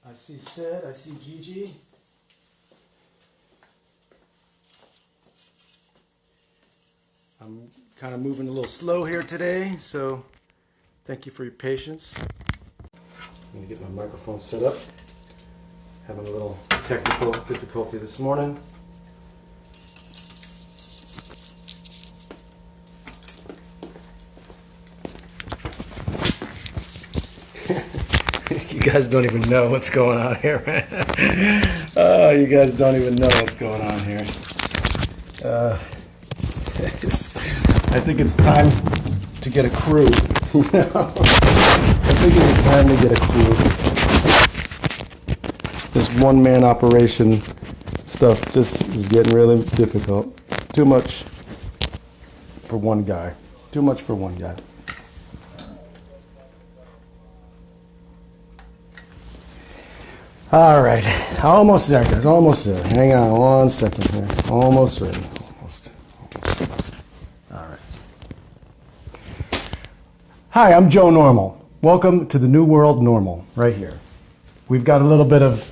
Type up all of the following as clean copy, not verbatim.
I see Sid, I see Gigi. I'm kind of moving a little slow here today, so thank you for your patience. I'm going to get my microphone set up. Having a little technical difficulty this morning. You guys don't even know what's going on here, man. Oh, you guys don't even know what's going on here. I think it's time to get a crew. I think it's time to get a crew. This one-man operation stuff just is getting really difficult. Too much for one guy. Too much for one guy. All right, almost there, guys. Almost there. Hang on one second here. Almost ready. Almost. All right. Hi, I'm Joe Normal. Welcome to the New World Normal, right here. We've got a little bit of,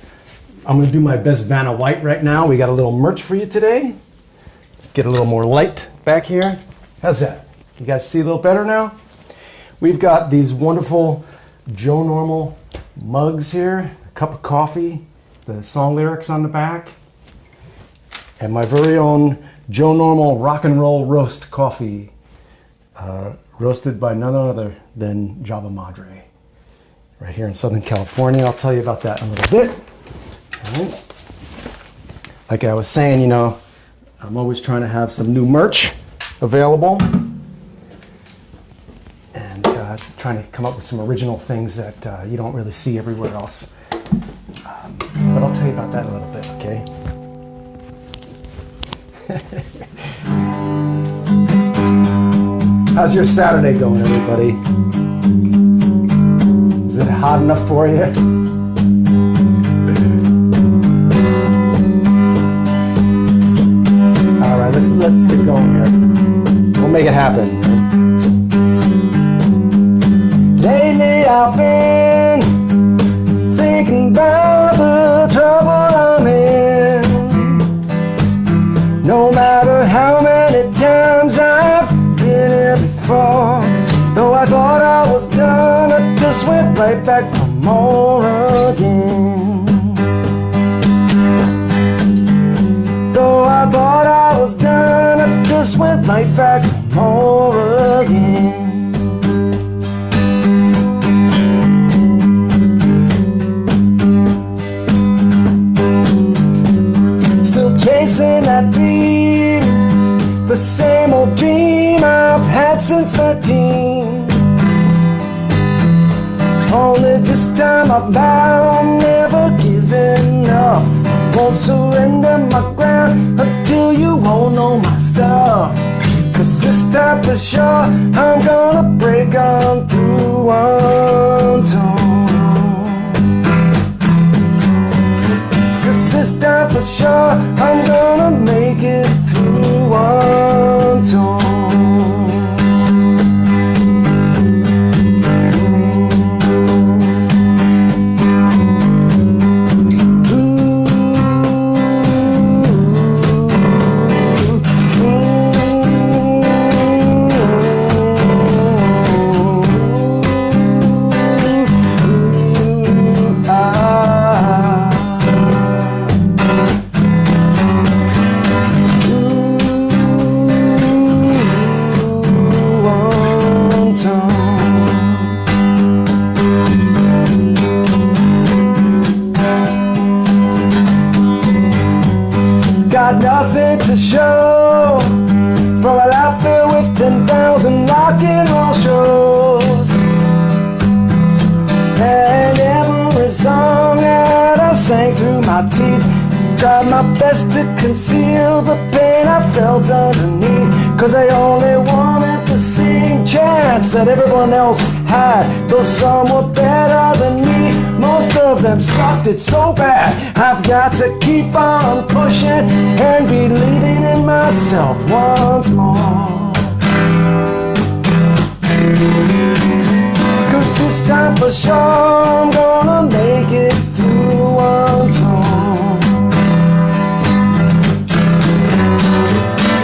I'm going to do my best Vanna White right now. We got a little merch for you today. Let's get a little more light back here. How's that? You guys see a little better now? We've got these wonderful Joe Normal mugs here. Cup of coffee, the song lyrics on the back, and my very own Joe Normal rock and roll roast coffee, roasted by none other than Java Madre, right here in Southern California. I'll tell you about that in a little bit. All right. Like I was saying, you know, I'm always trying to have some new merch available, and trying to come up with some original things that you don't really see everywhere else. But I'll tell you about that in a little bit, okay? How's your Saturday going, everybody? Is it hot enough for you? All right, let's get going here. We'll make it happen. Lately I've been thinking about the trouble I'm in. No matter how many times I've been here before, though I thought I was done, I just went right back for more again. Though I thought I was done, I just went right back for more again. Chasing that dream, the same old dream I've had since 13. Only this time I vow I'm never giving up. Won't surrender my ground until you all know my stuff. Cause this time for sure I'm gonna break on through one tone. This time for sure, I'm gonna make it through one tone. Got nothing to show for a life filled with 10,000 rock and roll shows. And every song that I sang through my teeth, tried my best to conceal the pain I felt underneath. Cause I only wanted the same chance that everyone else had. Though some were better than me, most of them sucked it so bad. I've got to keep on pushing and believing in myself once more. Cause This time for sure I'm gonna make it through untorn.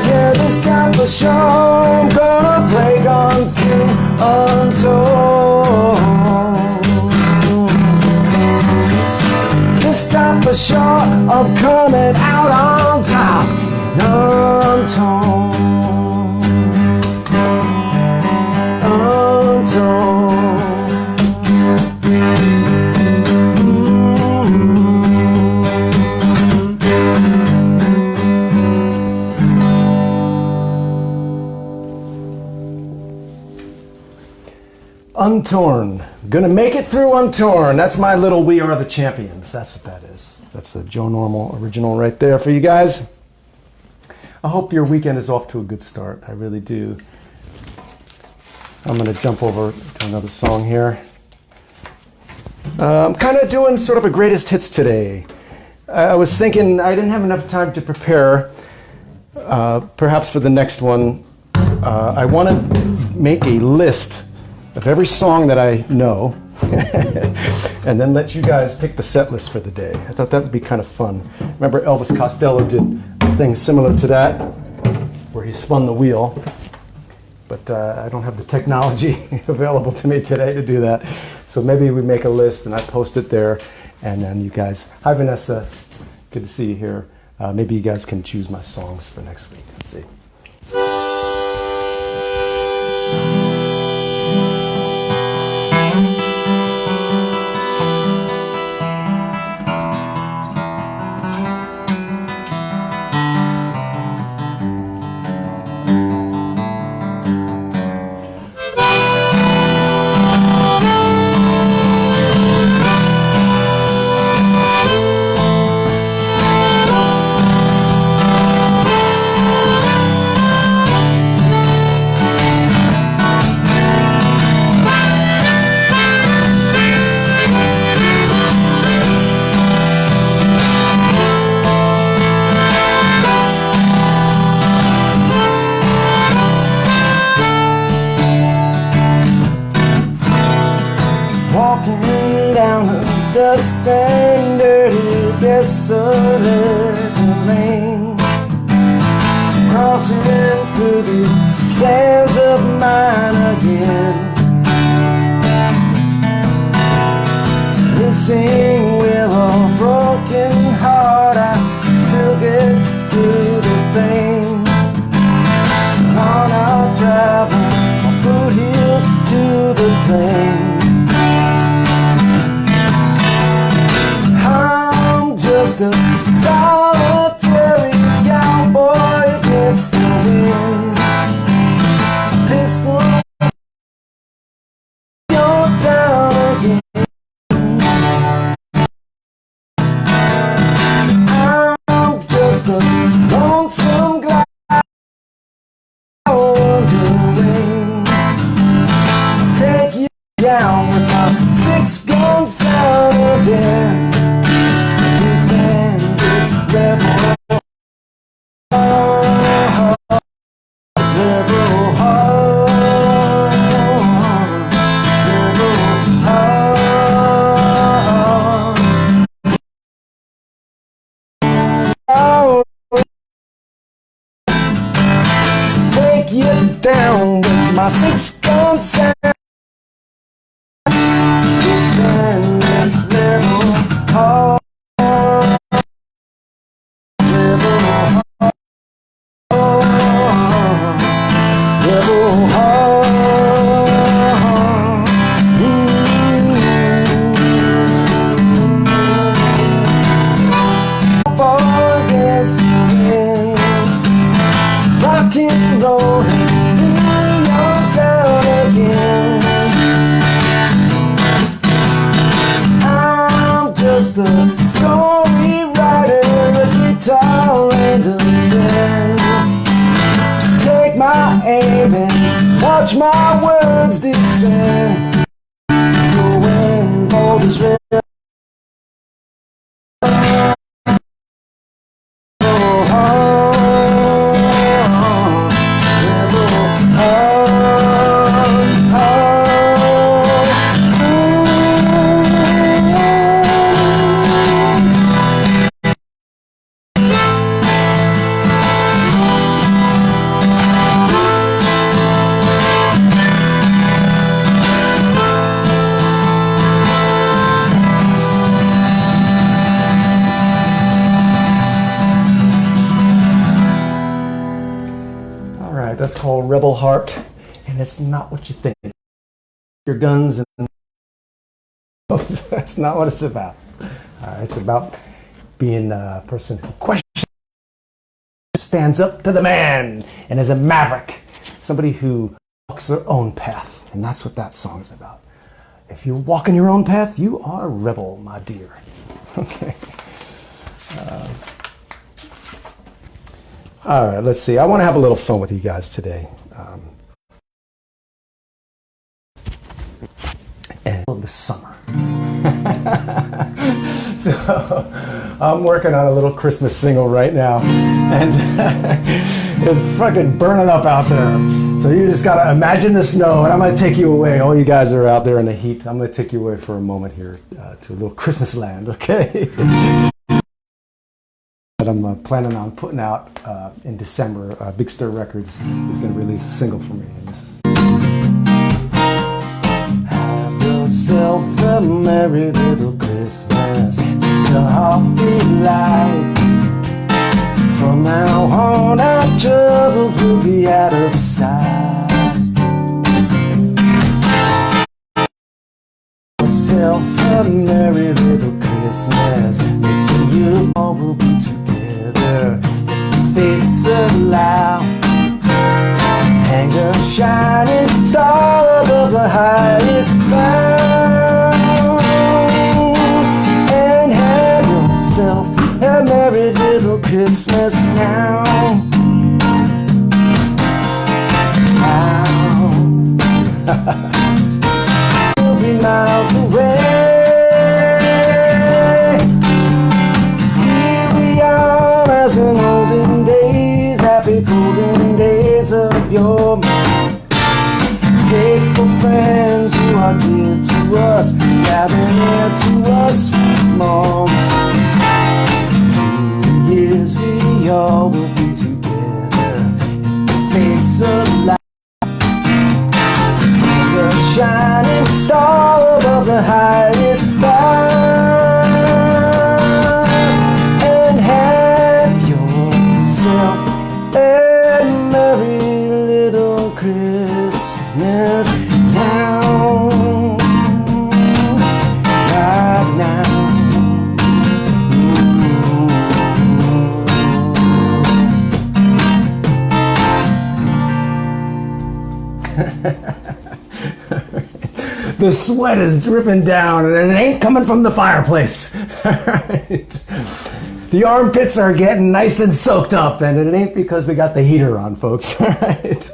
Yeah, this time for sure I'm gonna break on through untorn. This time for sure I'm coming out on top, untorn. Untorn. Gonna make it through untorn. That's my little We Are the Champions. That's what that is. That's the Joe Normal original right there for you guys. I hope your weekend is off to a good start. I really do. I'm gonna jump over to another song here. I'm kind of doing sort of a greatest hits today. I was thinking I didn't have enough time to prepare. Perhaps for the next one, I want to make a list of every song that I know and then let you guys pick the set list for the day. I thought that would be kind of fun. Remember Elvis Costello did a thing similar to that where he spun the wheel, but I don't have the technology available to me today to do that. So maybe we make a list and I post it there, and then you guys, hi Vanessa, good to see you here. Maybe you guys can choose my songs for next week. Let's see. Dust and dirty, desolate terrain, crossing through these sands of mine again. Missing with a broken heart, I still get through the pain. So on I'll travel on foot hills to the plain. Just a solitary cowboy against the wind. Pistol your town again. I'm just a lonesome guy wondering. Take you down with my 6-gun sound again. Take you down with my 6-gun sound. The story writer, a guitar and a band. Take my aim and watch my words descend. When gold is red, right, that's called Rebel Heart, and it's not what you think. Your guns and that's not what it's about. It's about being a person who questions, stands up to the man, and is a maverick, somebody who walks their own path, and that's what that song is about. If you're walking your own path, you are a rebel, my dear. Okay. All right, let's see. I want to have a little fun with you guys today. And of the summer. So I'm working on a little Christmas single right now, and it's fucking burning up out there. So you just gotta imagine the snow, and I'm gonna take you away. All you guys are out there in the heat. I'm gonna take you away for a moment here to a little Christmas land, okay? That I'm planning on putting out in December. Big Stir Records is gonna release a single for me. And this is Have yourself a merry little Christmas. Your heart be light. From now on, our troubles will be out of sight. Yourself a merry little Christmas. Maybe you all will be together. If the fates allow, hang a shining star above the highest cloud, and have yourself a merry little Christmas now. We'll be miles away. Here we are as in olden days, happy golden days of your faithful friends who are dear to us, gathering near to us small. Years we all will be together. If the fates allow, like a shining star above the highest cloud, and have yourself a merry little Christmas now, right now. The sweat is dripping down, and it ain't coming from the fireplace. Right. The armpits are getting nice and soaked up, and it ain't because we got the heater on, folks. Right.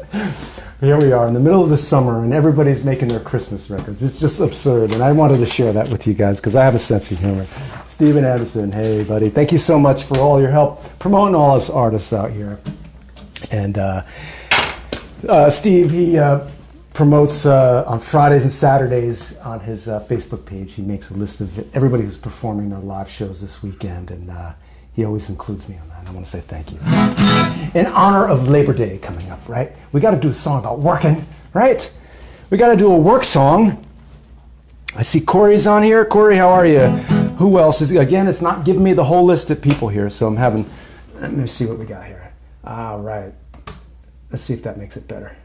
Here we are in the middle of the summer, and everybody's making their Christmas records. It's just absurd, and I wanted to share that with you guys because I have a sense of humor. Steven Anderson, hey, buddy. Thank you so much for all your help promoting all us artists out here. And Steve, he promotes on Fridays and Saturdays on his Facebook page. He makes a list of everybody who's performing their live shows this weekend, and he always includes me on that. I want to say thank you. In honor of Labor Day coming up, right? We got to do a song about working, right? We got to do a work song. I see Corey's on here. Corey, how are you? Who else is? Again, it's not giving me the whole list of people here, so I'm having. Let me see what we got here. All right. Let's see if that makes it better.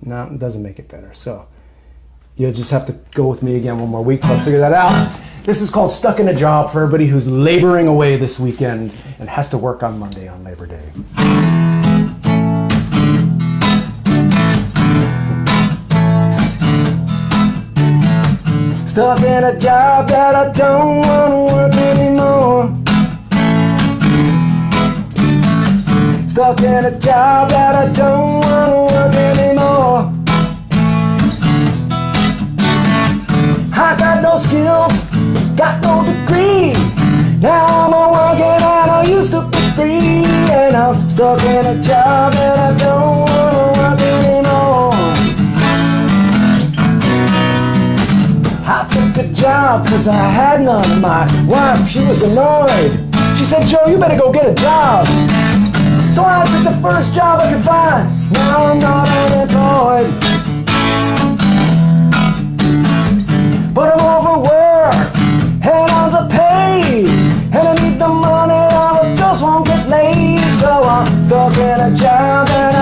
No, it doesn't make it better. So you'll just have to go with me again one more week till I figure that out. This is called Stuck in a Job for everybody who's laboring away this weekend and has to work on Monday on Labor Day. Stuck in a job that I don't want to work anymore. Stuck in a job that I don't want to work anymore. I got no skills, got no degree. Now I'm a working and I used to be free. And I'm stuck in a job that I don't want to work anymore. I took a job cause I had none. My wife, she was annoyed. She said, Joe, you better go get a job. So I took the first job I could find. Now I'm not unemployed, but I'm overworked and underpaid, and I need the money or I just won't get laid. So I'm stuck in a job that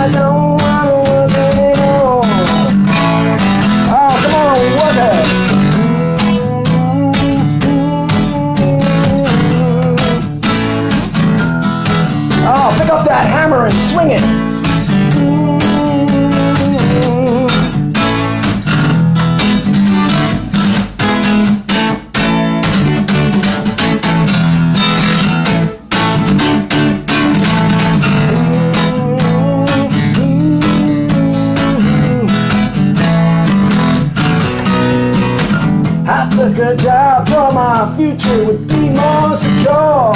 took a job, thought my future would be more secure.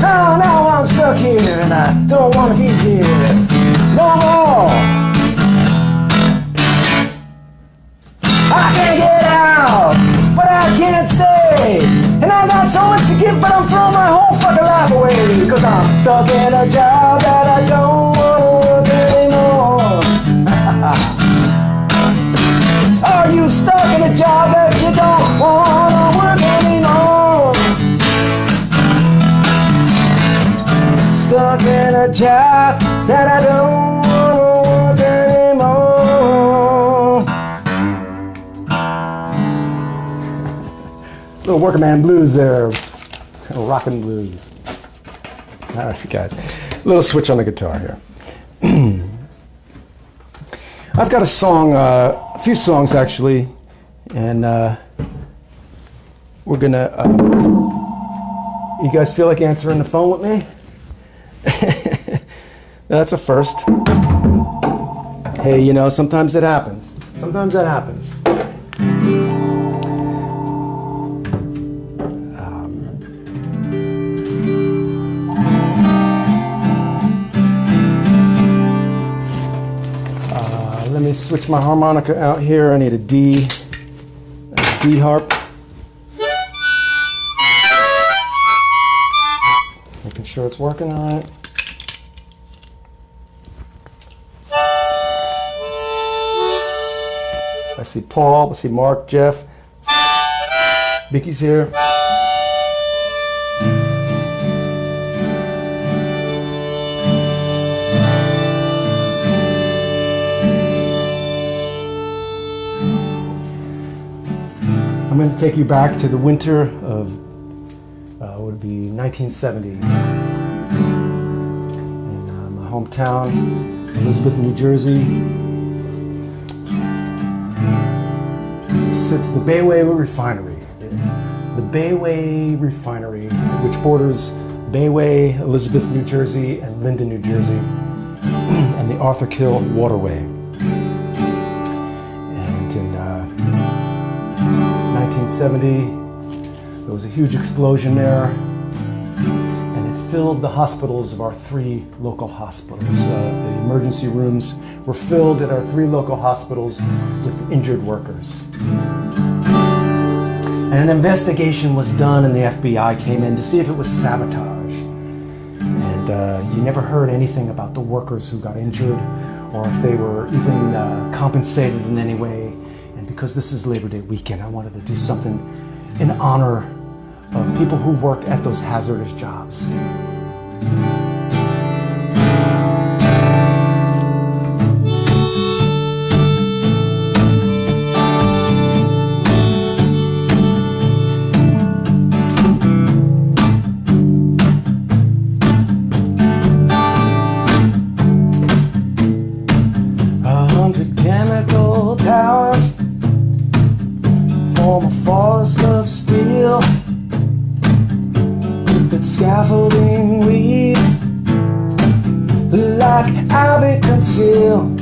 Now I'm stuck here and I don't want to be here no more. I can't get out, but I can't stay. And I got so much to give, but I'm throwing my whole fucking life away. Cause I'm stuck in a job that I don't want to work anymore. Are you stuck in a job that you don't want to work anymore? Stuck in a job that I don't want to work anymore. Little working man blues there. Rockin' blues. All right, guys. A little switch on the guitar here. I've got a song, a few songs actually, and we're gonna. You guys feel like answering the phone with me? That's a first. Hey, you know, sometimes it happens. Sometimes that happens. Let me switch my harmonica out here. I need a D harp. Making sure it's working on it. I see Paul, I see Mark, Jeff. Vicky's here. I'm going to take you back to the winter of, what would it be, 1970. In my hometown, Elizabeth, New Jersey, sits the Bayway Refinery. The Bayway Refinery, which borders Bayway, Elizabeth, New Jersey, and Linden, New Jersey, and the Arthur Kill Waterway. And in 1970, there was a huge explosion there, and it filled the hospitals of our 3 local hospitals. The emergency rooms were filled at our 3 local hospitals with injured workers. And an investigation was done, and the FBI came in to see if it was sabotage. And you never heard anything about the workers who got injured, or if they were even compensated in any way. And because this is Labor Day weekend, I wanted to do something in honor of people who work at those hazardous jobs. Chemical towers form a forest of steel, with its scaffolding weeds like ivy conceal.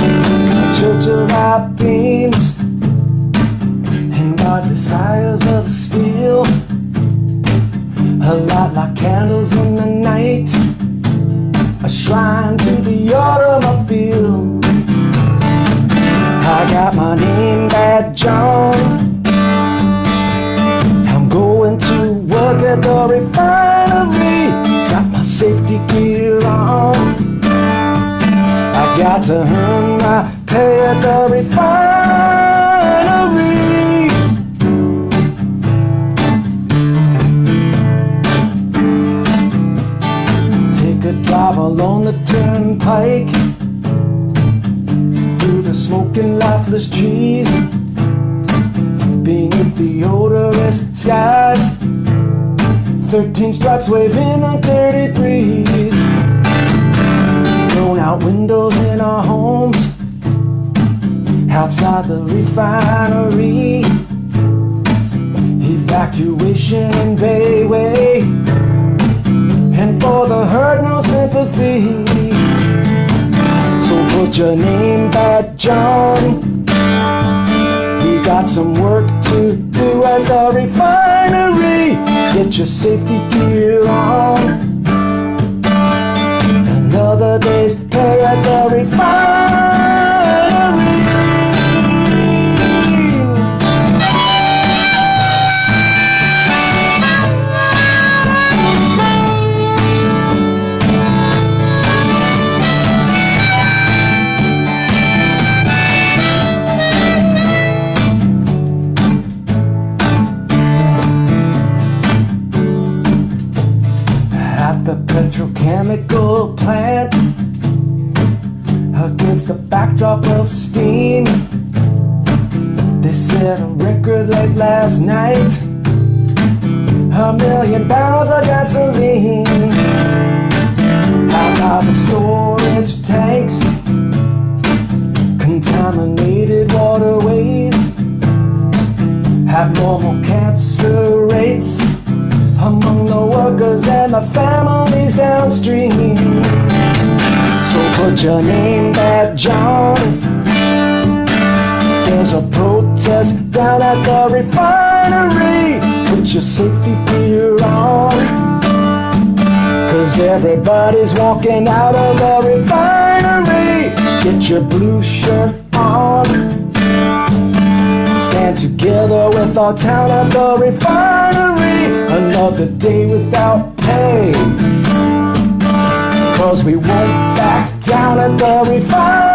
A church of high beams and godly skies of steel, a lot like candles in the night, a shrine to the automobile. I got my name badge on, I'm going to work at the refinery. Got my safety gear on, I got to earn my pay at the refinery. Take a drive along the turnpike, through the smoking lifeless trees, beneath the odorous skies, 13 stripes waving a 30 breeze. Thrown out windows in our homes, outside the refinery, evacuation in Bayway, and for the hurt no sympathy. So put your name badge that John, we got some work to do at the refinery. Get your safety gear on. Another day's pay at the refinery. The petrochemical plant, against the backdrop of steam, they set a record late last night, 1,000,000 barrels of gasoline. How about the storage tanks, contaminated waterways, abnormal cancer rates among the workers and the families downstream. So put your name back, John. There's a protest down at the refinery. Put your safety gear on, 'cause everybody's walking out of the refinery. Get your blue shirt on. Stand together with our town at the refinery. Another day without pay, 'cause we won't back down at the refinery.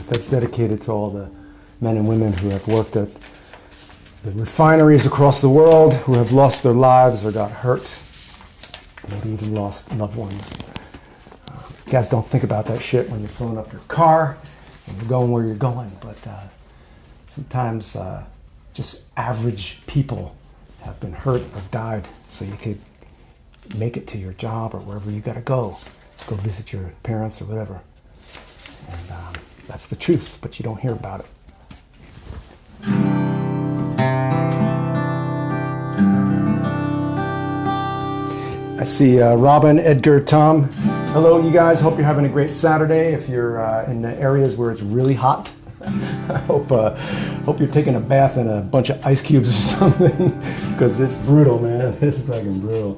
That's dedicated to all the men and women who have worked at the refineries across the world, who have lost their lives or got hurt, maybe even lost loved ones. You guys don't think about that shit when you're filling up your car and you're going where you're going, but sometimes just average people have been hurt or died so you could make it to your job or wherever you gotta go visit your parents or whatever. And that's the truth, but you don't hear about it. I see Robin, Edgar, Tom. Hello, you guys. Hope you're having a great Saturday. If you're in the areas where it's really hot, I hope you're taking a bath in a bunch of ice cubes or something, because it's brutal, man. It's fucking brutal.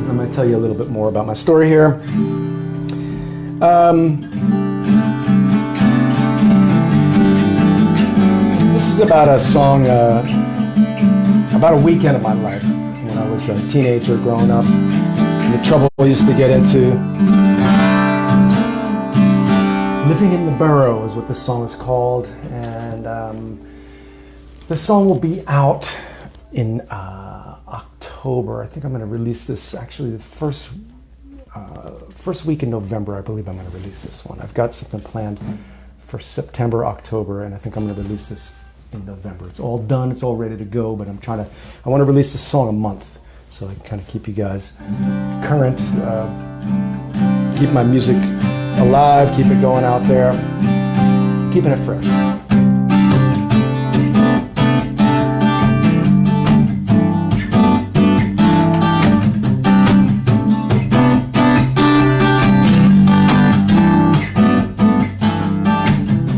I'm going to tell you a little bit more about my story here. This is about a song, about a weekend of my life when I was a teenager growing up, and the trouble I used to get into. Living in the Borough is what this song is called, and the song will be out in October. I think I'm going to release this actually the first week in November. I believe I'm going to release this one. I've got something planned for September, October, and I think I'm going to release this in November. It's all done, it's all ready to go, but I want to release this song a month so I can kind of keep you guys current, keep my music alive, keep it going out there, keeping it fresh.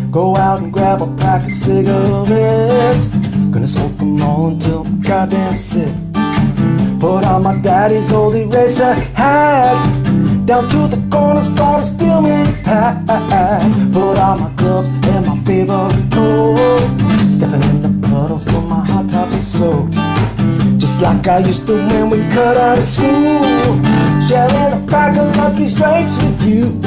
Go out and grab a pack of cigarettes. Gonna smoke them all until I'm goddamn sick. Put on my daddy's old eraser hat. Down to the corners, gonna steal me a pack. Put on my gloves and my favorite coat. Stepping in the puddles till my hot tops are soaked. Just like like I used to when we cut out of school. Sharing a pack of Lucky Strikes with you.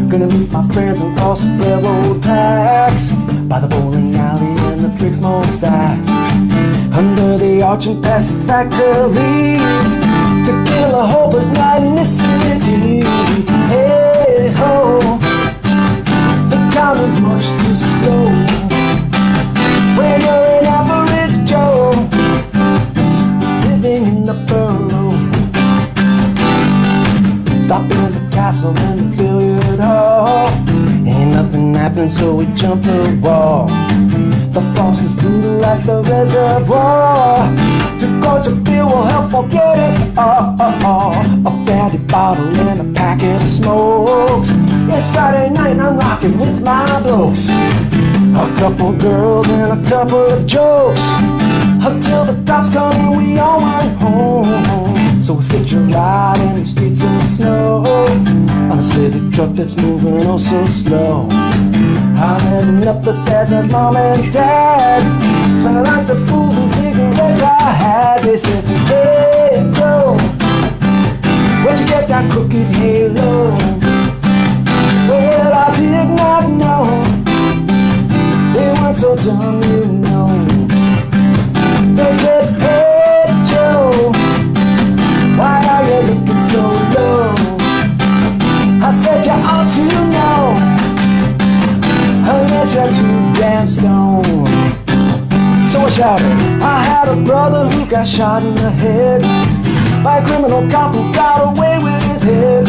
Gonna meet my friends and cross the railroad tracks by the bowling alley and the brick smokestacks. Under the arch and past the factories to kill a hopeless night in the city. Hey ho, the time is much too slow when you're an average Joe living in the borough. Stopping at the castle and the billiard hall. Ain't nothing happening, so we jump the wall. The frost is brutal like the reservoir. To go to beer will help forget it all. A brandy bottle and a packet of smokes. It's Friday night and I'm rocking with my blokes. A couple girls and a couple of jokes. Until the cops come and we all went home. So let's get your ride in the streets in the snow on a city truck that's moving oh so slow. I'm heading up the stairs with mom and dad, smelling like the booze and cigarettes I had. They said, hey Joe, where'd you get that crooked halo? Well, I did not know. They weren't so dumb, you know. They said, hey Joe, why are you looking so low? I said you ought to know, unless you're too damn stoned. So I shouted, I had a brother who got shot in the head by a criminal cop who got away with his head.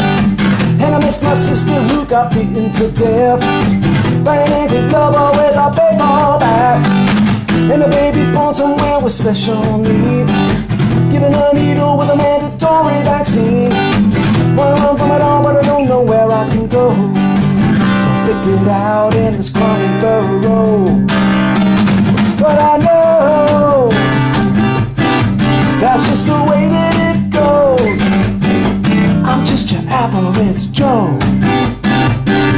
And I missed my sister who got beaten to death by an angry lover with a baseball bat. And the baby's born somewhere with special needs, given a needle with a mandatory vaccine. Wanna run from it all, but I don't know where I can go. So I stick it out in this crying burrow. But I know that's just the way that it goes. I'm just your average Joe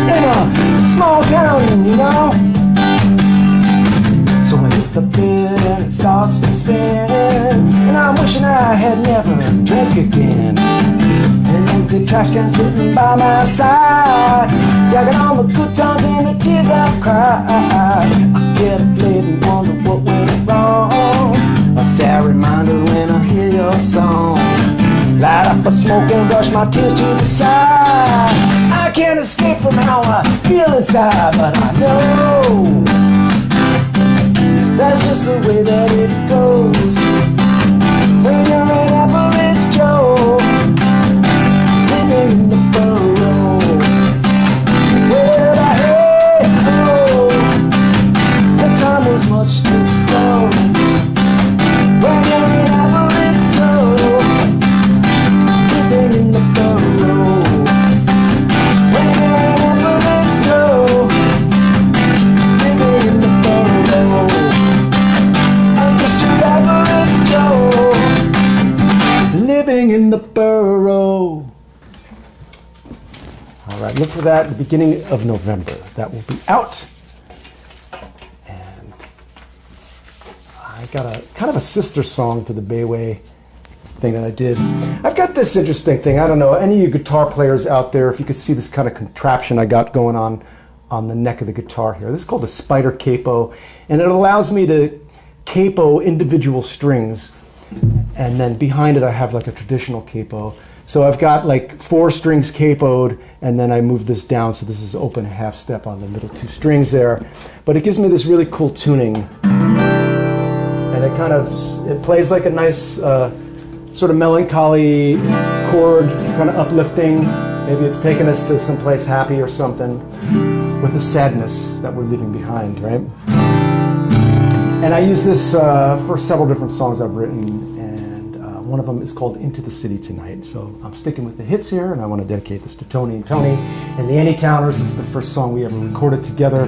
in a small town, you know. So I hit the bed and it starts to spin, and I'm wishing I had never drank again. An empty trash can sitting by my side, dragging on the good times and the tears I've cried. I get a plate and wonder what went wrong. A sad reminder when I hear your song. Light up a smoke and brush my tears to the side. I can't escape from how I feel inside, but I know that's just the way that it goes. When you're an average Joe living in the borough. Well, I hate oh, the time was much too slow. When you're an average Joe living in the borough. When you're an average Joe living in the borough. I'm just your average Joe living in the borough. All right, look for that at the beginning of November. That will be out. And I got a kind of a sister song to the Bayway thing that I did. I've got this interesting thing. I don't know, any of you guitar players out there, if you could see this kind of contraption I got going on the neck of the guitar here. This is called a spider capo, and it allows me to capo individual strings. And then behind it I have like a traditional capo. So I've got like 4 strings capoed, and then I move this down, so this is open half step on the middle 2 strings there. But it gives me this really cool tuning. And it plays like a nice sort of melancholy chord, kind of uplifting. Maybe it's taking us to someplace happy or something, with the sadness that we're leaving behind, right? And I use this for several different songs I've written, and one of them is called Into the City Tonight. So I'm sticking with the hits here, and I want to dedicate this to Tony and Tony and the Anytowners. This is the first song we ever recorded together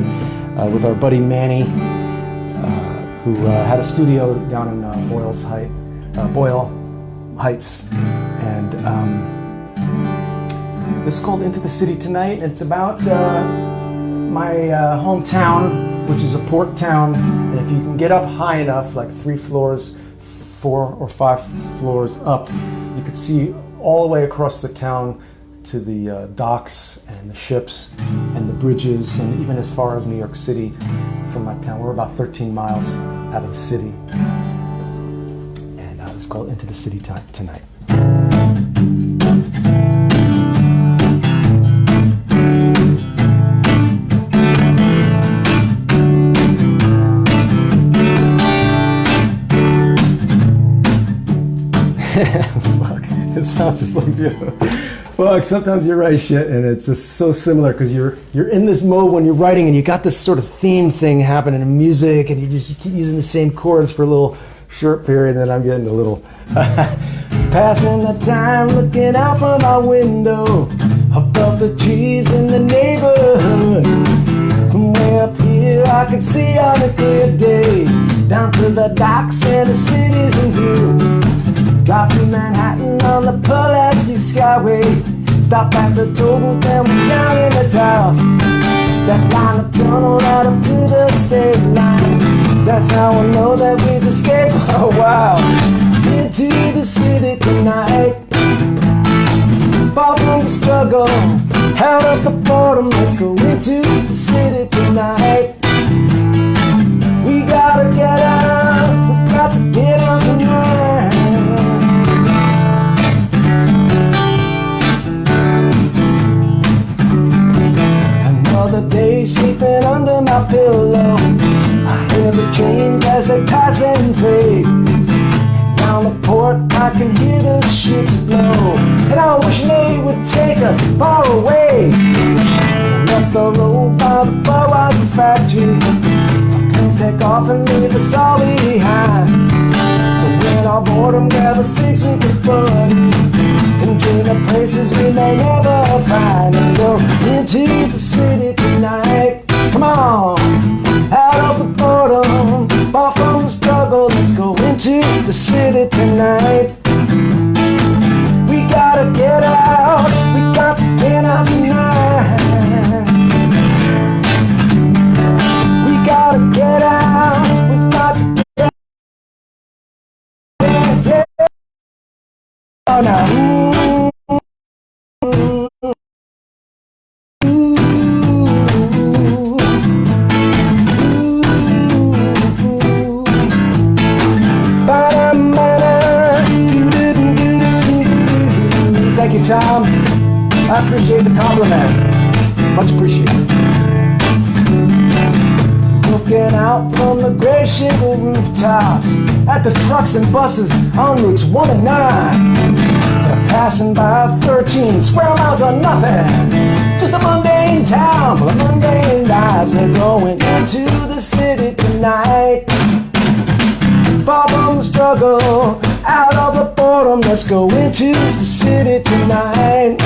with our buddy Manny, who had a studio down in Boyle Heights. And this is called Into the City Tonight, and it's about my hometown, which is a port town, and if you can get up high enough, like 3 floors, 4 or 5 floors up, you could see all the way across the town to the docks and the ships and the bridges, and even as far as New York City from my town. We're about 13 miles out of the city. And it's called Into the City Tonight. Fuck, it sounds just like you. Fuck, sometimes you write shit and it's just so similar because you're in this mode when you're writing and you got this sort of theme thing happening in music and you keep using the same chords for a little short period, and then I'm getting a little passing the time looking out from my window above the trees in the neighborhood. From way up here I can see on a clear day down to the docks and the cities in view. Drive through Manhattan on the Pulaski Skyway. Stop at the toll booth and we're down in the towers. That line of tunnel right up to the state line. That's how I know that we've escaped a while. Into the city tonight. Far from the struggle, out of the boredom. Let's go into the city tonight. We gotta get out, we got to get out tonight. Another day sleeping under my pillow. I hear the trains as they pass and fade. Down the port I can hear the ships blow, and I wish they would take us far away. And up the road by the Budweiser factory, planes take off and leave us all behind. So when our boredom grab a 6-week of fun and dream of places we may never find, and go into the city tonight. Come on, out of the boredom, far from the struggle. Let's go into the city tonight. We gotta get out, we got to get out tonight. We gotta get out, we got to get out now. Thank you, Tom. I appreciate the compliment. Much appreciated. Looking out from the gray shingle rooftops at the trucks and buses on routes 1 and 9. They're passing by 13 square miles of nothing. Just a mundane town full of mundane lives. They're going into the city tonight. Far from the struggle, out of the boredom. Let's go into the city tonight.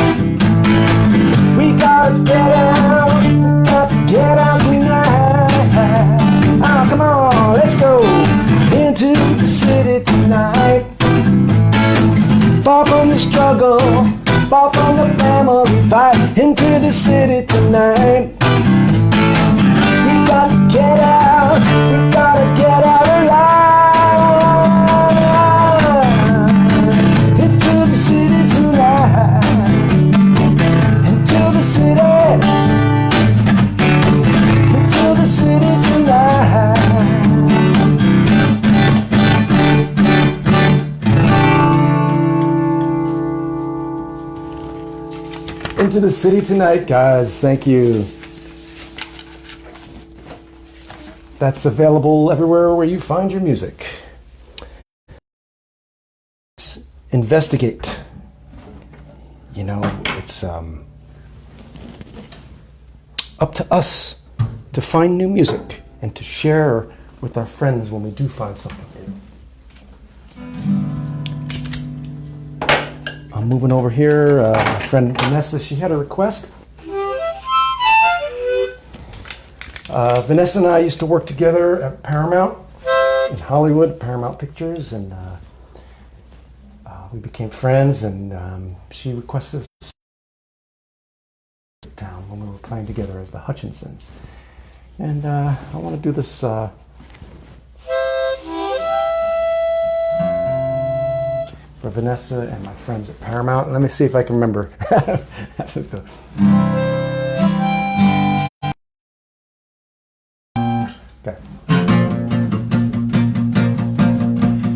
We gotta get out, we got to get out tonight. Oh, come on, let's go into the city tonight. Far from the struggle, far from the family fight. Into the city tonight. We got to get out, we gotta get out alive. Into the city tonight, guys. Thank you. That's available everywhere where you find your music. Investigate. You know, it's up to us to find new music and to share with our friends when we do find something new. I'm moving over here. My friend Vanessa, she had a request. Vanessa and I used to work together at Paramount in Hollywood, Paramount Pictures, and we became friends, and she requested down when we were playing together as the Hutchinsons. And I want to do this Vanessa and my friends at Paramount. Let me see if I can remember. Let's go. Okay.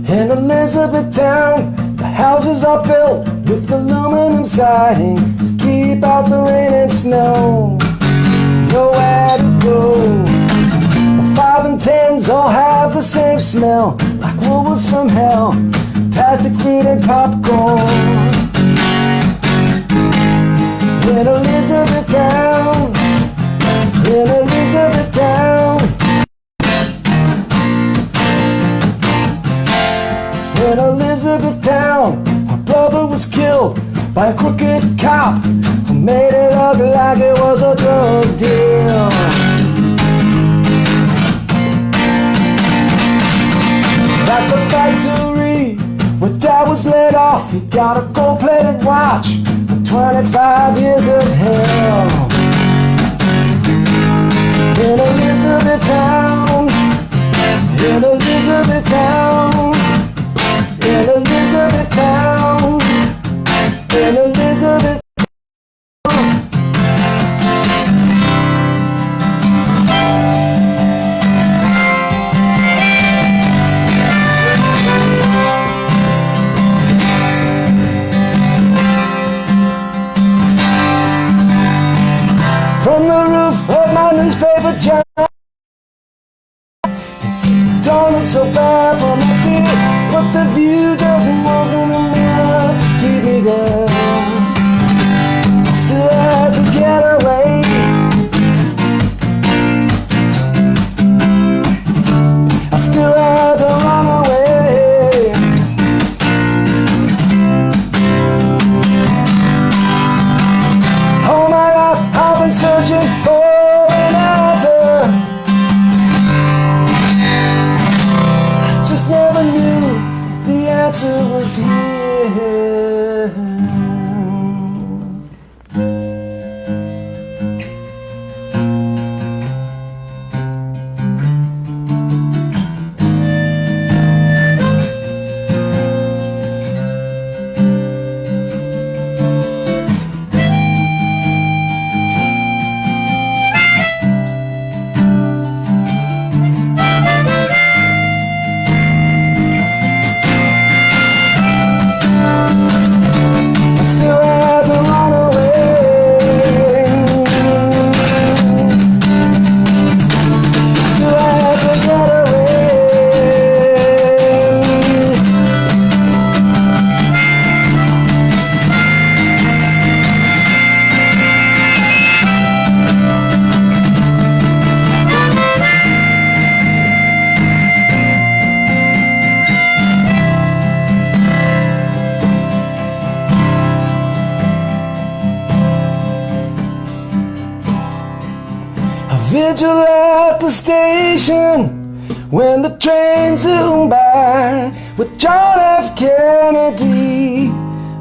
In Elizabethtown, the houses are built with aluminum siding to keep out the rain and snow. Nowhere to go. The 5 and 10s all have the same smell, like Woolworths from hell, plastic fruit and popcorn. In Elizabethtown, in Elizabethtown, in Elizabethtown, my brother was killed by a crooked cop who made it look like it was a drug deal. At the factory where Dad was laid off, he got a gold-plated watch and 25 years of hell. In Elizabethtown, in Elizabethtown, in Elizabethtown, in Elizabeth. From the roof of my newspaper job, don't look so bad from up here, but the view just wasn't enough to keep me there. I still had to get away. I still had to run away. Oh my God, I've been searching for an answer. Never knew the answer was here. Vigil at the station when the train zoomed by with John F. Kennedy,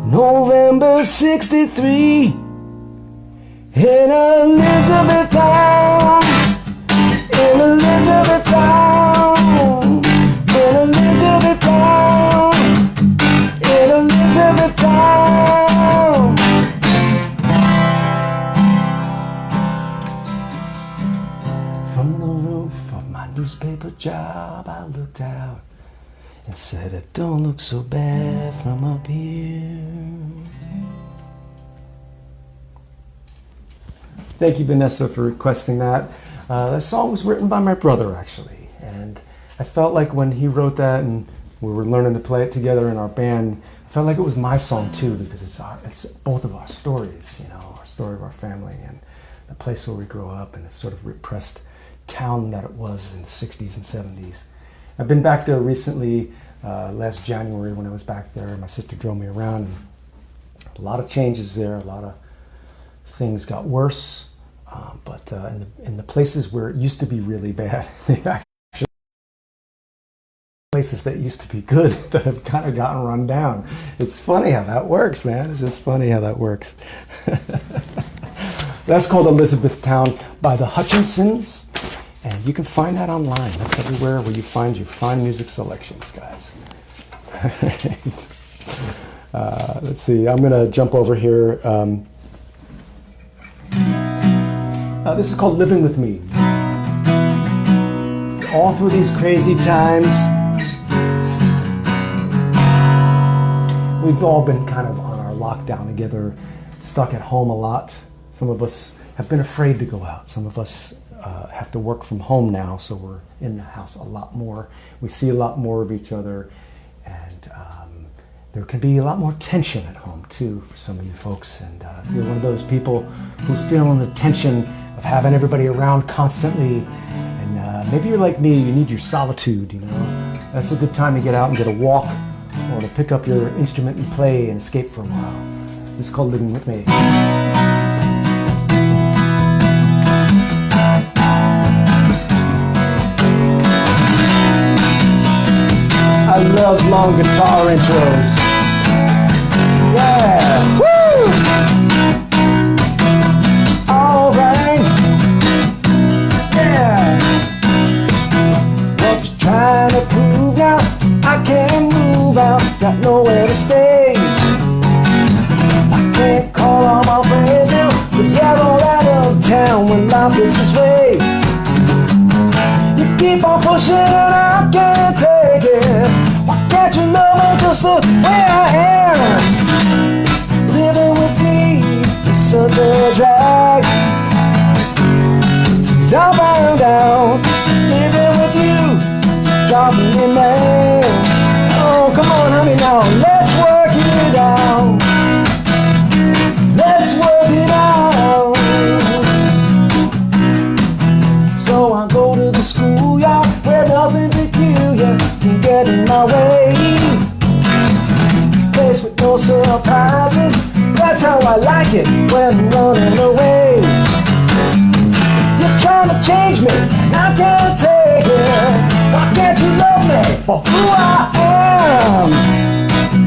November '63, in Elizabethtown, in Elizabethtown, in Elizabethtown, in Elizabethtown. From the roof of my newspaper job, I looked out and said, it don't look so bad from up here. Thank you, Vanessa, for requesting that. That song was written by my brother, actually. And I felt like when he wrote that and we were learning to play it together in our band, I felt like it was my song too, because it's both of our stories, you know, our story of our family and the place where we grew up and the sort of repressed town that it was in the 60s and 70s. I've been back there recently, last January when I was back there. My sister drove me around. And a lot of changes there, a lot of things got worse, but in the places where it used to be really bad, they've actually places that used to be good that have kind of gotten run down. It's funny how that works, man. It's just funny how that works. That's called Elizabethtown by the Hutchinsons, and you can find that online. That's everywhere where you find your fine music selections, guys. Let's see, I'm going to jump over here. This is called Living With Me. All through these crazy times, we've all been kind of on our lockdown together, stuck at home a lot. Some of us have been afraid to go out. Some of us have to work from home now, so we're in the house a lot more. We see a lot more of each other, and there can be a lot more tension at home too for some of you folks. And if you're one of those people who's feeling the tension of having everybody around constantly, and maybe you're like me, you need your solitude, you know, that's a good time to get out and get a walk, or to pick up your instrument and play and escape for a while. This is called Living With Me. I love long guitar intros. Yeah! Woo! Alright! Yeah! What you trying to prove now? I can't move out, got nowhere to stay. I can't call all my friends now, 'cause they're all out of town when life is this way. You keep on pushing and I can't take it. Why can't you love me just the way I am? Living with me is such a drag. Since I found out, living with you, driving me mad. Oh, come on, honey, now let's work it out. Let's work it out. So I go to the schoolyard where nothing peculiar can get in my way. Place with no surprises, that's how I like it when I'm running away. You're trying to change me, and I can't take it. Why can't you love me for who I am?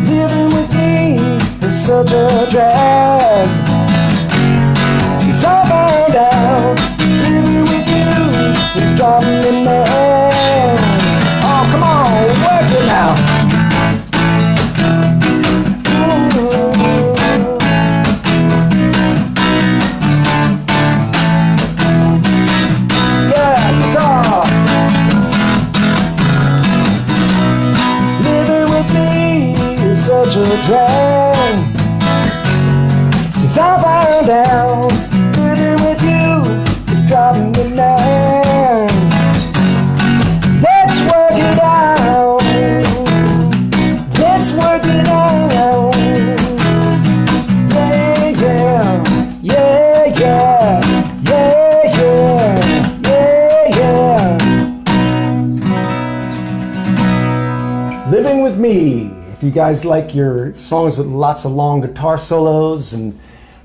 Living with me is such a drag. Since I found out, living with you is driving me mad. Oh, come on, work it now. Yeah, guitar. Living with me is such a drag. Since I found out, living with you is driving me mad. Let's work it out. Let's work it out. Yeah, yeah, yeah, yeah, yeah, yeah, yeah, yeah. Living with me. If you guys like your songs with lots of long guitar solos and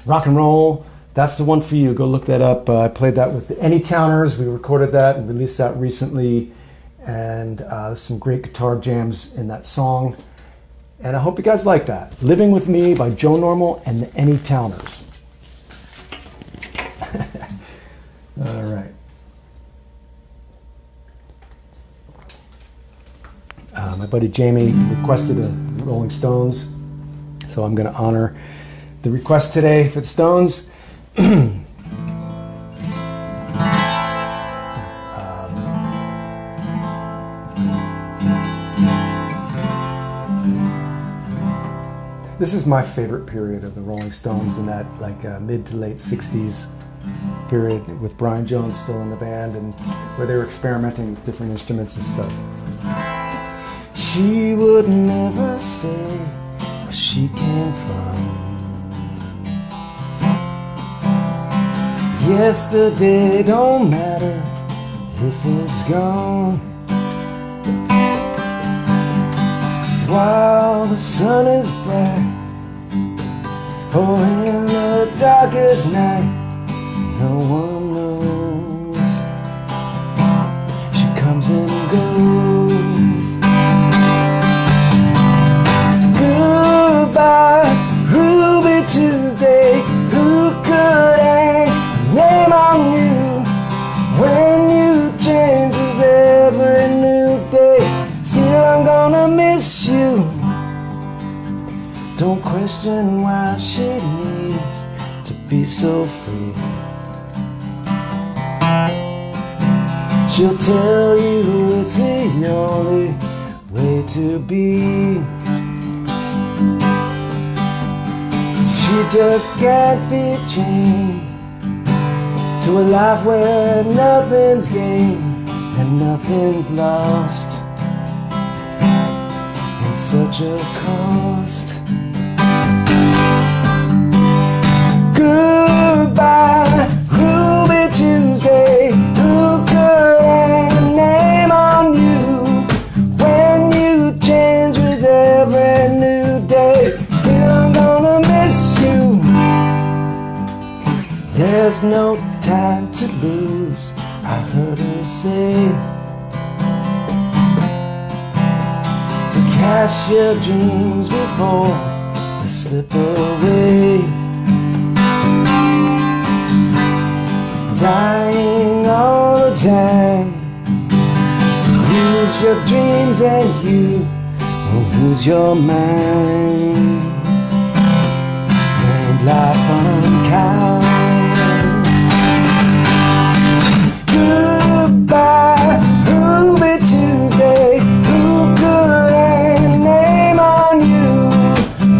rock and roll, that's the one for you. Go look that up. I played that with the Anytowners. We recorded that and released that recently. And some great guitar jams in that song. And I hope you guys like that. Living With Me by Joe Normal and the Anytowners. All right. My buddy Jamie requested a Rolling Stones, so I'm going to honor the request today for the Stones. This is my favorite period of the Rolling Stones, in that like mid to late 60s period with Brian Jones still in the band, and where they were experimenting with different instruments and stuff. She would never say where she came from. Yesterday don't matter if it's gone. While the sun is bright, or in the darkest night, no one knows. She comes and goes. Goodbye, Ruby Tuesday. Who could hang a name on you when you change with every new day? Still I'm gonna miss you. Don't question why she needs to be so free. She'll tell you it's the only way to be. She just can't be chained to a life where nothing's gained and nothing's lost, and such a cost. Goodbye, Ruby Tuesday. Who could hang a name on you when you change with every new day? Still I'm gonna miss you. There's no time to lose, I heard her say. Cash your dreams before they slip away. Dying all the time. Lose your dreams and you will lose your mind. Ain't life unkind? Goodbye, Ruby Tuesday. Who could hang a name on you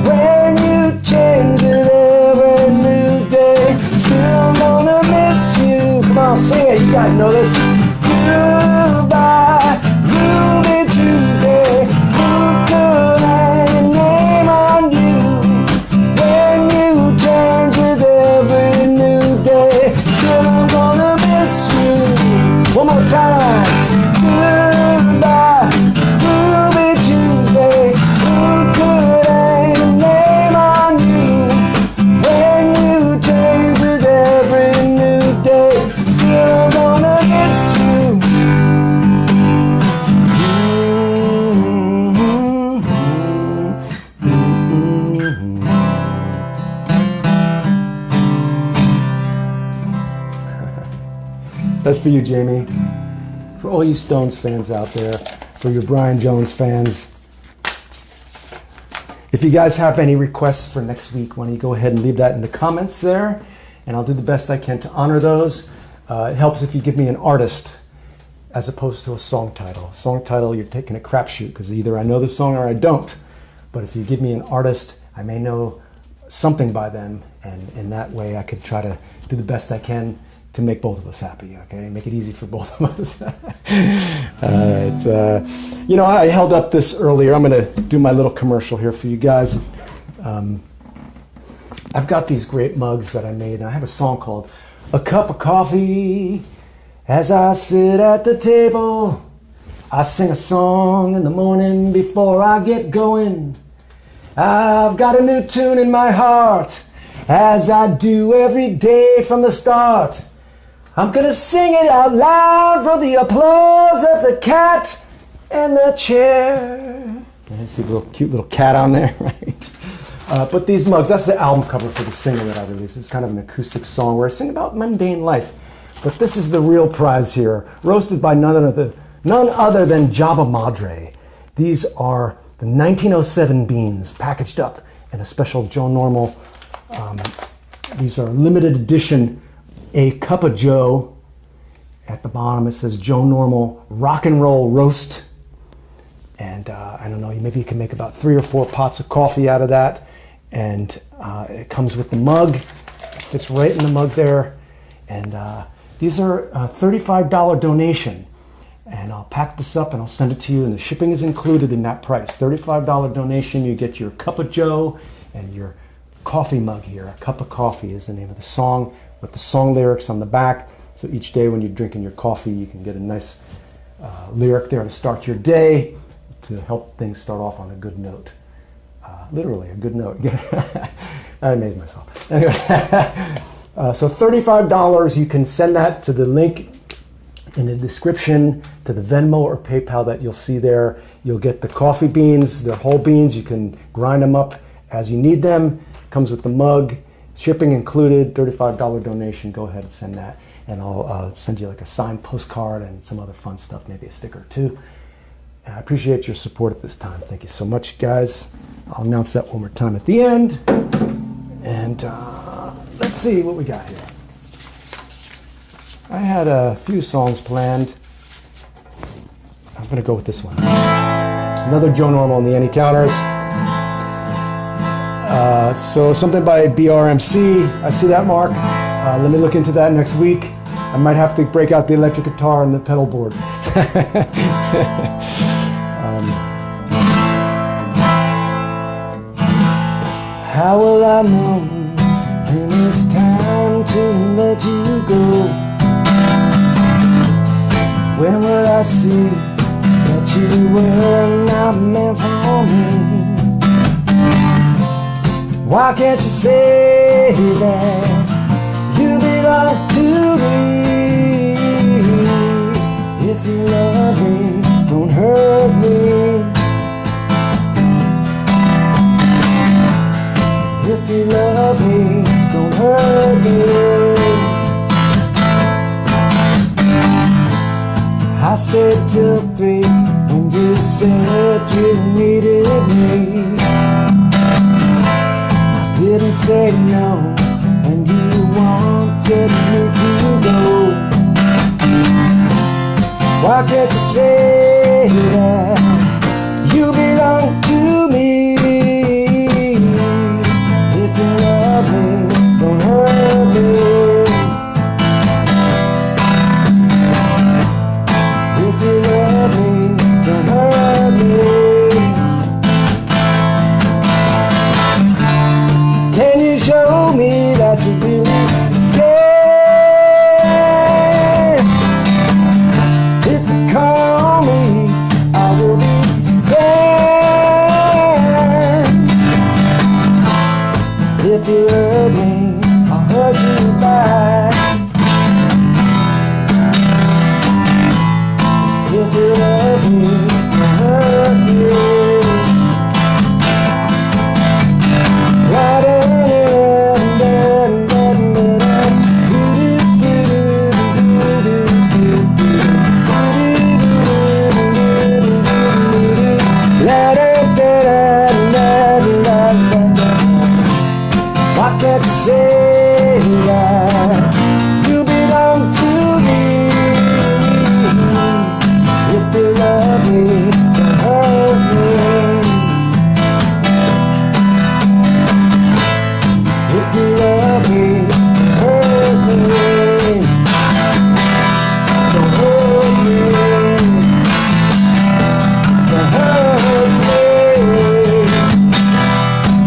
when you change with every new day? Still gonna miss you. Come on, sing it. You guys know this. Goodbye, Ruby Tuesday. Who could hang a name on you when you change with every new day? Still gonna miss you. One more time. Goodbye, Ruby Tuesday. Who could hang a name on you when you change with every new day? Still gonna miss you. That's for you, Jamie. For all you Stones fans out there, for your Brian Jones fans. If you guys have any requests for next week, why don't you go ahead and leave that in the comments there, and I'll do the best I can to honor those. It helps if you give me an artist as opposed to a song title. Song title, you're taking a crapshoot because either I know the song or I don't. But if you give me an artist, I may know something by them, and in that way I could try to do the best I can to make both of us happy, okay? Make it easy for both of us. You know, I held up this earlier. I'm gonna do my little commercial here for you guys. I've got these great mugs that I made, and I have a song called A Cup of Coffee. As I sit at the table, I sing a song in the morning before I get going. I've got a new tune in my heart, as I do every day from the start. I'm gonna sing it out loud for the applause of the cat and the chair. I see a little cute little cat on there, right? But these mugs, that's the album cover for the single that I released. It's kind of an acoustic song where I sing about mundane life. But this is the real prize here, roasted by none other than Java Madre. These are the 1907 beans packaged up in a special Joe Normal. These are limited edition. A Cup of Joe. At the bottom it says Joe Normal Rock and Roll Roast. And I don't know, maybe you can make about 3 or 4 pots of coffee out of that. And it comes with the mug. It fits right in the mug there. And these are a $35 donation. And I'll pack this up and I'll send it to you. And the shipping is included in that price. $35 donation. You get your Cup of Joe and your coffee mug here. A Cup of Coffee is the name of the song, with the song lyrics on the back. So each day when you're drinking your coffee, you can get a nice lyric there to start your day, to help things start off on a good note. Literally a good note. I amazed myself. Anyway, so $35, you can send that to the link in the description, to the Venmo or PayPal that you'll see there. You'll get the coffee beans, they're whole beans. You can grind them up as you need them. Comes with the mug. Shipping included, $35 donation. Go ahead and send that, and I'll send you like a signed postcard and some other fun stuff, maybe a sticker too. And I appreciate your support at this time. Thank you so much, guys. I'll announce that one more time at the end. And let's see what we got here. I had a few songs planned. I'm going to go with this one. Another Joe Normal and the Anytowners. So something by BRMC. I see that, Mark. Let me look into that next week. I might have to break out the electric guitar and the pedal board. How will I know when it's time to let you go? When will I see that you were not meant for me? Why can't you say that you belong to me? If you love me, don't hurt me. If you love me, don't hurt me. I stayed till 3 when you said you needed me. I didn't say no when you wanted me to go. Why can't you say that you belong to me? If you love me, don't hurt me. If you love me, don't hurt me. Can you show me that you really care? If you call me, I will be there. If you hurt me, I'll hurt you back. If you love me, I'll hurt you. Why can't you say that you belong to me? If you love me, don't hurt me. If you love me, don't hurt me. Don't hurt me. Don't hurt me.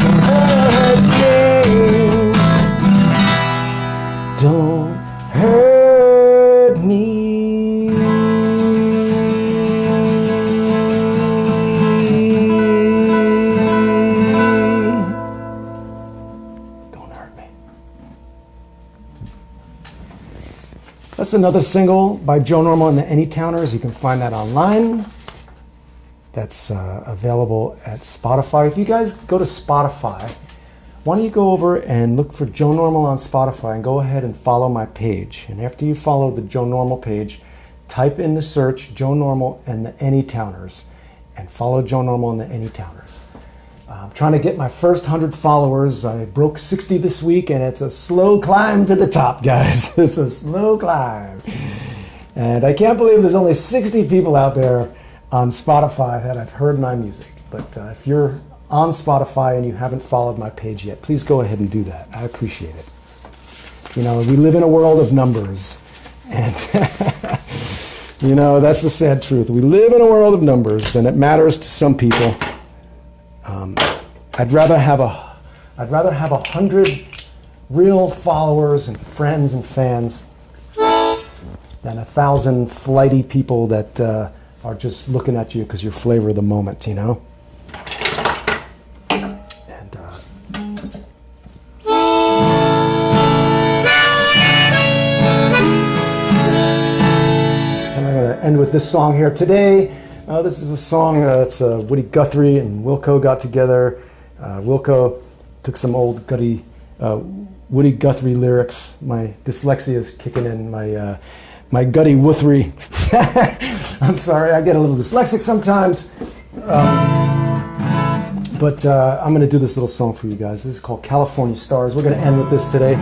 Don't hurt me. Don't hurt me. Don't hurt me. That's another single by Joe Normal and the Anytowners. You can find that online. That's available at Spotify. If you guys go to Spotify, why don't you go over and look for Joe Normal on Spotify and go ahead and follow my page. And after you follow the Joe Normal page, type in the search Joe Normal and the Anytowners and follow Joe Normal and the Anytowners. I'm trying to get my first 100 followers. I broke 60 this week and it's a slow climb to the top, guys. It's a slow climb. And I can't believe there's only 60 people out there on Spotify that have heard my music. But if you're on Spotify and you haven't followed my page yet, please go ahead and do that. I appreciate it. You know, we live in a world of numbers, and you know, that's the sad truth. We live in a world of numbers, and it matters to some people. I'd rather have 100 real followers and friends and fans than 1,000 flighty people that are just looking at you because you're flavor of the moment, you know? End with this song here today. This is a song that's Woody Guthrie and Wilco got together. Wilco took some old Woody Guthrie lyrics. My dyslexia is kicking in. My Gutty Wuthrie. I'm sorry, I get a little dyslexic sometimes. But I'm going to do this little song for you guys. This is called California Stars. We're going to end with this today.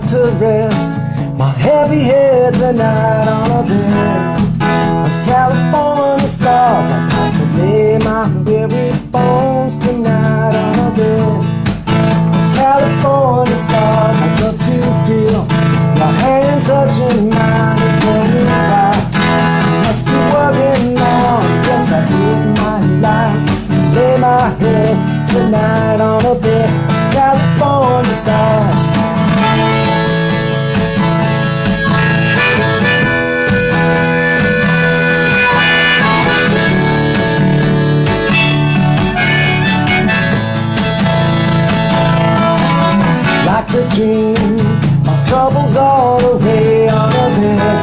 To rest my heavy head tonight on a bed of California stars. I'd like to lay my weary bones tonight on a bed of California stars. I'd love to feel your hand touching mine and tell me why I must be working on. Yes, I live my life, lay my head tonight on a bed of California stars. To dream my troubles all away on a bed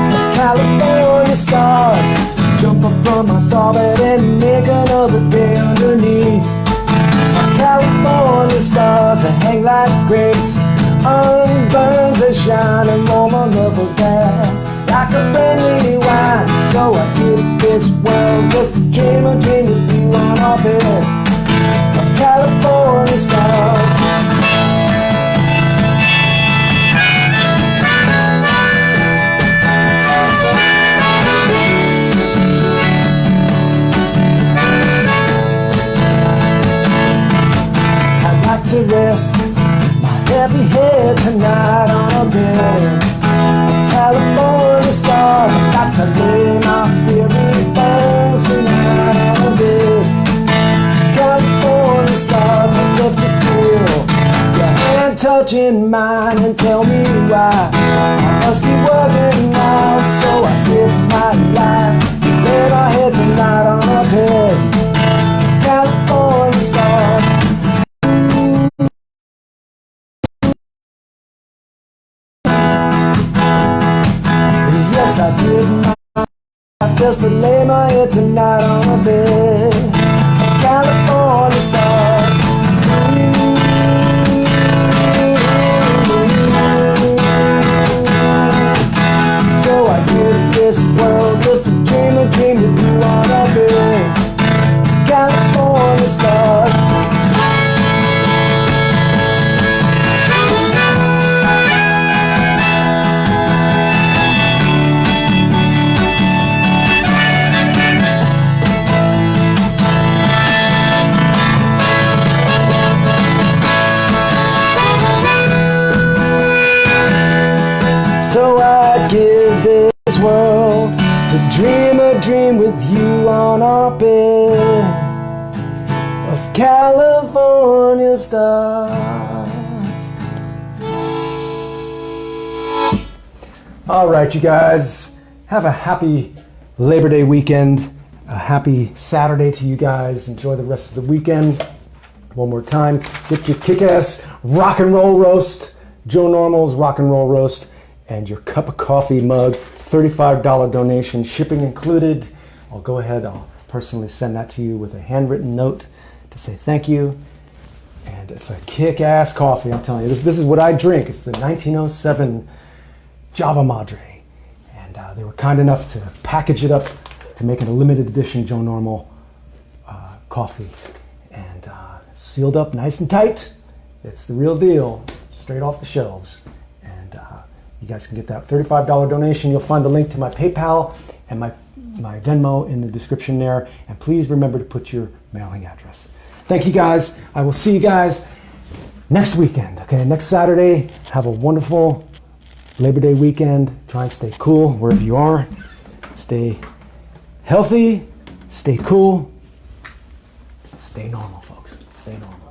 of California stars. Jump up from my starbed and make another day underneath California stars that hang like grapes, unburned they shine and warm my lover's dance like a friendly wine. So I give this world just a dream with you on our bed of California stars. To rest my heavy head tonight on a bed of California stars. I've got to lay my weary bones tonight on a bed of California stars. I'd love to feel your hand touching mine and tell me why I must be working hard. So I give my life, lay my head tonight on a bed of California stars. I did my life just to lay my head tonight on a bed of California stars. So I give this world just a dream with you on a bed of California stars. Give this world to dream a dream with you on our bed of California stars. All right, you guys, have a happy Labor Day weekend, a happy Saturday to you guys. Enjoy the rest of the weekend. One more time, get your kick-ass rock and roll roast, Joe Normal's rock and roll roast, and your cup of coffee mug, $35 donation, shipping included. I'll go ahead, I'll personally send that to you with a handwritten note to say thank you. And it's a kick-ass coffee, I'm telling you. This is what I drink. It's the 1907 Java Madre. And they were kind enough to package it up to make it a limited edition Joe Normal coffee. And it's sealed up nice and tight. It's the real deal, straight off the shelves. You guys can get that $35 donation. You'll find the link to my PayPal and my Venmo in the description there. And please remember to put your mailing address. Thank you guys. I will see you guys next weekend. Okay, next Saturday. Have a wonderful Labor Day weekend. Try and stay cool wherever you are. Stay healthy. Stay cool. Stay normal, folks. Stay normal.